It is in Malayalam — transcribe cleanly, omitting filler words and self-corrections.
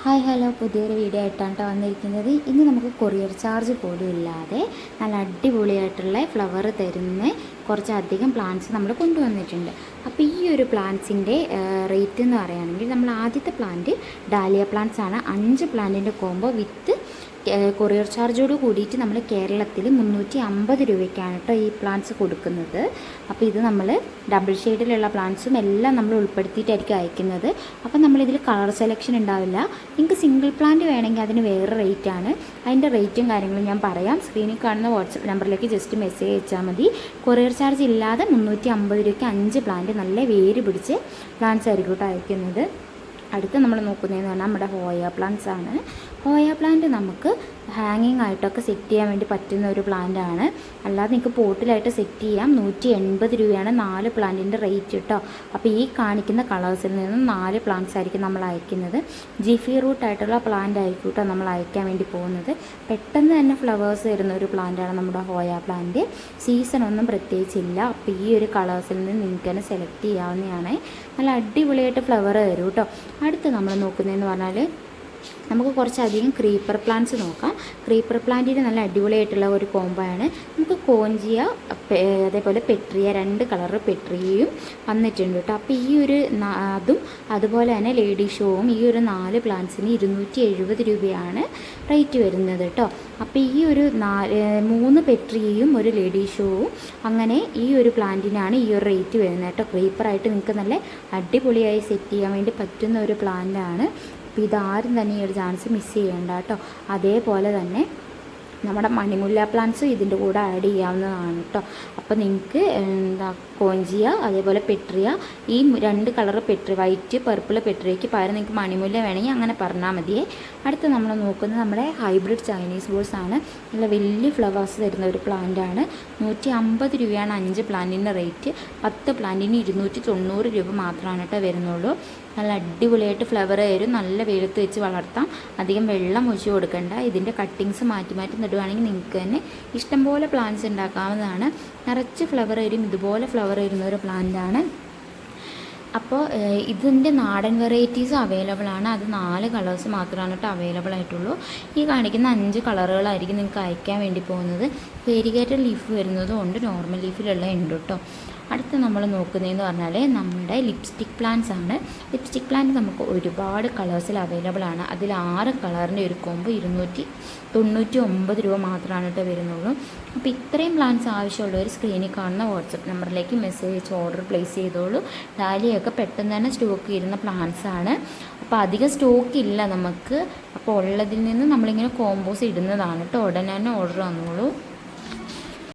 ഹായ് ഹലോ, പുതിയൊരു വീഡിയോ ആയിട്ടാണ് വന്നിരിക്കുന്നത്. ഇന്ന് നമുക്ക് കൊറിയർ ചാർജ് പോലും ഇല്ലാതെ നല്ല അടിപൊളിയായിട്ടുള്ള ഫ്ലവർ തരുന്ന കുറച്ചധികം പ്ലാന്റ്സ് നമ്മൾ കൊണ്ടുവന്നിട്ടുണ്ട്. അപ്പോൾ ഈ ഒരു പ്ലാന്റ്സിൻ്റെ റേറ്റ് എന്ന് പറയുകയാണെങ്കിൽ നമ്മൾ ആദ്യത്തെ പ്ലാന്റ് ഡാലിയ പ്ലാന്റ്സ് ആണ്. 5 പ്ലാന്റിൻ്റെ കോംബോ വിത്ത് കൊറിയർ ചാർജോട് കൂടിയിട്ട് നമ്മൾ കേരളത്തിൽ 350 രൂപയ്ക്കാണ് കേട്ടോ ഈ പ്ലാന്റ്സ് കൊടുക്കുന്നത്. അപ്പോൾ ഇത് നമ്മൾ ഡബിൾ ഷെയ്ഡിലുള്ള പ്ലാന്റ്സും എല്ലാം നമ്മൾ ഉൾപ്പെടുത്തിയിട്ടായിരിക്കും അയക്കുന്നത്. അപ്പോൾ നമ്മളിതിൽ കളർ സെലക്ഷൻ ഉണ്ടാവില്ല. നിങ്ങൾക്ക് സിംഗിൾ പ്ലാന്റ് വേണമെങ്കിൽ അതിന് വേറെ റേറ്റാണ്. അതിൻ്റെ റേറ്റും കാര്യങ്ങളും ഞാൻ പറയാം. സ്ക്രീനിൽ കാണുന്ന വാട്സപ്പ് നമ്പറിലേക്ക് ജസ്റ്റ് മെസ്സേജ് അയച്ചാൽ മതി. കൊറിയർ ചാർജ് ഇല്ലാതെ 350 രൂപയ്ക്ക് 5 പ്ലാന്റ് നല്ല വേര് പിടിച്ച് പ്ലാന്റ്സ് ആയിരിക്കും കേട്ടോ അയക്കുന്നത്. അടുത്ത് നമ്മൾ നോക്കുന്നതെന്ന് പറഞ്ഞാൽ നമ്മുടെ ഹോയ പ്ലാന്റ്സ് ആണ്. ഹോയ പ്ലാന്റ് നമുക്ക് ഹാങ്ങിങ് ആയിട്ടൊക്കെ സെറ്റ് ചെയ്യാൻ വേണ്ടി പറ്റുന്ന ഒരു പ്ലാന്റ് ആണ്. അല്ലാതെ നിങ്ങൾക്ക് പോട്ടിലായിട്ട് സെറ്റ് ചെയ്യാം. 180 രൂപയാണ് 4 പ്ലാന്റിൻ്റെ റേറ്റ് കേട്ടോ. അപ്പോൾ ഈ കാണിക്കുന്ന കളേഴ്സിൽ നിന്നും 4 പ്ലാന്റ്സ് ആയിരിക്കും നമ്മൾ അയക്കുന്നത്. ജിഫി റൂട്ട് ആയിട്ടുള്ള പ്ലാന്റ് ആയിരിക്കും കേട്ടോ നമ്മൾ അയക്കാൻ വേണ്ടി പോകുന്നത്. പെട്ടെന്ന് തന്നെ ഫ്ലവേഴ്സ് വരുന്ന ഒരു പ്ലാന്റാണ് നമ്മുടെ ഹോയ പ്ലാന്റ്. സീസൺ ഒന്നും പ്രത്യേകിച്ചില്ല. അപ്പോൾ ഈ ഒരു കളേഴ്സിൽ നിന്ന് നിങ്ങൾക്ക് തന്നെ സെലക്ട് ചെയ്യാവുന്നതാണ്. നല്ല അടിപൊളിയായിട്ട് ഫ്ലവർ വരും കേട്ടോ. അടുത്ത് നമ്മൾ നോക്കുന്നതെന്ന് പറഞ്ഞാൽ നമുക്ക് കുറച്ചധികം ക്രീപ്പർ പ്ലാന്റ്സ് നോക്കാം. ക്രീപ്പർ പ്ലാന്റിന് നല്ല അടിപൊളിയായിട്ടുള്ള ഒരു കോംബോ ആണ്. നമുക്ക് കോഞ്ചിയ അതേപോലെ പെട്രിയ 2 കളർ പെട്രിയയും വന്നിട്ടുണ്ട് കേട്ടോ. അപ്പോൾ ഈ ഒരു അതും അതുപോലെ തന്നെ ലേഡി ഷോവും ഈ ഒരു 4 പ്ലാന്റ്സിന് 270 രൂപയാണ് റേറ്റ് വരുന്നത് കേട്ടോ. അപ്പോൾ ഈ ഒരു 3 പെട്രിയയും ഒരു ലേഡി ഷോവും അങ്ങനെ ഈ ഒരു പ്ലാന്റിനാണ് ഈ ഒരു റേറ്റ് വരുന്നത് കേട്ടോ. ക്രീപ്പറായിട്ട് നിങ്ങൾക്ക് നല്ല അടിപൊളിയായി സെറ്റ് ചെയ്യാൻ വേണ്ടി പറ്റുന്ന ഒരു പ്ലാന്റാണ്. അപ്പോൾ ഇതാരും തന്നെ ഈ ഒരു ചാൻസ് മിസ് ചെയ്യേണ്ട കേട്ടോ. അതേപോലെ തന്നെ നമ്മുടെ മണിമുല്ല പ്ലാന്റ്സ് ഇതിൻ്റെ കൂടെ ആഡ് ചെയ്യാവുന്നതാണ് കേട്ടോ. അപ്പോൾ നിങ്ങൾക്ക് കോഞ്ചിയ അതേപോലെ പെട്രിയ ഈ 2 കളർ പെട്രി വൈറ്റ് പർപ്പിൾ പെട്രിയയ്ക്ക് പകരം നിങ്ങൾക്ക് മണിമുല്ല വേണമെങ്കിൽ അങ്ങനെ പറഞ്ഞാൽ മതിയേ. അടുത്ത് നമ്മൾ നോക്കുന്നത് നമ്മുടെ ഹൈബ്രിഡ് ചൈനീസ് ബോൾസ് ആണ്. നല്ല വലിയ ഫ്ലവേഴ്സ് തരുന്ന ഒരു പ്ലാന്റ് ആണ്. 150 രൂപയാണ് 5 പ്ലാന്റിൻ്റെ റേറ്റ്. 10 പ്ലാന്റിന് 290 രൂപ മാത്രമാണ് കേട്ടോ വരുന്നുള്ളൂ. നല്ല അടിപൊളിയായിട്ട് ഫ്ലവർ വരും. നല്ല വെയിലത്ത് വെച്ച് വളർത്താം. അധികം വെള്ളം ഒഴിച്ച് കൊടുക്കണ്ട. ഇതിൻ്റെ കട്ടിങ്സ് മാറ്റി മാറ്റി നടുവാണെങ്കിൽ നിങ്ങൾക്ക് തന്നെ ഇഷ്ടംപോലെ പ്ലാന്റ്സ് ഉണ്ടാക്കാവുന്നതാണ്. നിറച്ച് ഫ്ലവർ വരും. ഇതുപോലെ ഫ്ലവർ വരുന്ന ഒരു പ്ലാന്റാണ്. അപ്പോൾ ഇതിൻ്റെ നാടൻ വെറൈറ്റീസ് അവൈലബിൾ ആണ്. അത് 4 കളേഴ്സ് മാത്രമാണ് കേട്ടോ അവൈലബിൾ ആയിട്ടുള്ളൂ. ഈ കാണിക്കുന്ന 5 കളറുകളായിരിക്കും നിങ്ങൾക്ക് അയക്കാൻ വേണ്ടി പോകുന്നത്. വേരിഗേറ്റഡ് ലീഫ് വരുന്നതും ഉണ്ട്, നോർമൽ ലീഫിലുള്ള ഉണ്ട് കേട്ടോ. അടുത്ത് നമ്മൾ നോക്കുന്നതെന്ന് പറഞ്ഞാൽ നമ്മുടെ ലിപ്സ്റ്റിക് പ്ലാന്റ്സ് ആണ്. ലിപ്സ്റ്റിക് പ്ലാന്റ് നമുക്ക് ഒരുപാട് കളേഴ്സിൽ അവൈലബിൾ ആണ്. അതിൽ 6 കളറിൻ്റെ ഒരു കോംബോ 299 രൂപ മാത്രമാണ് കേട്ടോ വരുന്നുള്ളൂ. അപ്പോൾ ഇത്രയും പ്ലാന്റ്സ് ആവശ്യമുള്ളവർ സ്ക്രീനിൽ കാണുന്ന വാട്സപ്പ് നമ്പറിലേക്ക് മെസ്സേജ് അയച്ച് ഓർഡർ പ്ലേസ് ചെയ്തോളൂ. ഡാലിയൊക്കെ പെട്ടെന്ന് തന്നെ സ്റ്റോക്ക് ചെയ്യുന്ന പ്ലാന്റ്സ് ആണ്. അപ്പോൾ അധികം സ്റ്റോക്ക് ഇല്ല നമുക്ക്. അപ്പോൾ ഉള്ളതിൽ നിന്ന് നമ്മളിങ്ങനെ കോമ്പോസ് ഇടുന്നതാണ് കേട്ടോ. ഉടനെ തന്നെ ഓർഡർ വന്നോളൂ.